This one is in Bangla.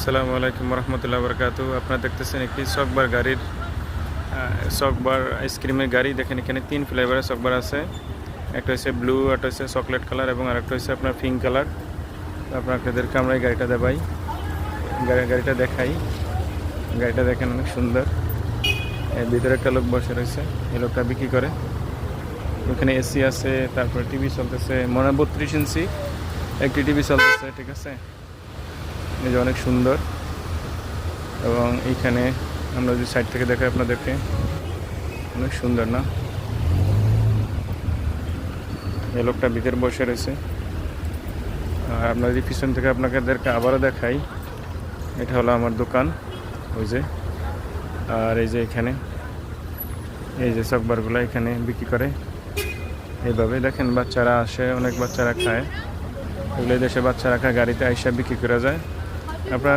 আসসালামু আলাইকুম রহমতুল্লাহ বরকাতু। আপনারা দেখতেছেন একটি চকবার গাড়ির চকবার আইসক্রিমের গাড়ি। দেখেন এখানে 3 ফ্লেভারের চকবার আছে। একটা হচ্ছে ব্লু, একটা হচ্ছে চকলেট কালার এবং আরেকটা হচ্ছে আপনার পিঙ্ক কালার। আপনাদেরকে আমরা এই গাড়িটা দেখাই, গাড়িটা দেখাই। গাড়িটা দেখেন অনেক সুন্দর। এর ভিতরে একটা লোক বসে রয়েছে, এই লোকটা বিক্রি করে। ওখানে এসি আছে, তারপরে টিভি চলতেছে, মনে হয় 32 ইঞ্চি একটি টিভি চলতেছে, ঠিক আছে। এই যে অনেক সুন্দর। এবং এইখানে আমরা যদি সাইড থেকে দেখাই আপনাদেরকে, অনেক সুন্দর না? এই লোকটা ভিতরে বসে রয়েছে। আর আপনার যদি পিছন থেকে আপনাদেরকে আবারও দেখাই, এটা হলো আমার দোকান, ওই যে। আর এই যে এখানে এই যে চকবারগুলো এখানে বিক্রি করে এইভাবে। দেখেন বাচ্চারা আসে, অনেক বাচ্চারা খায়। এগুলো দেশে বাচ্চারা খায়, গাড়িতে আইসা বিক্রি করা যায়। আপনারা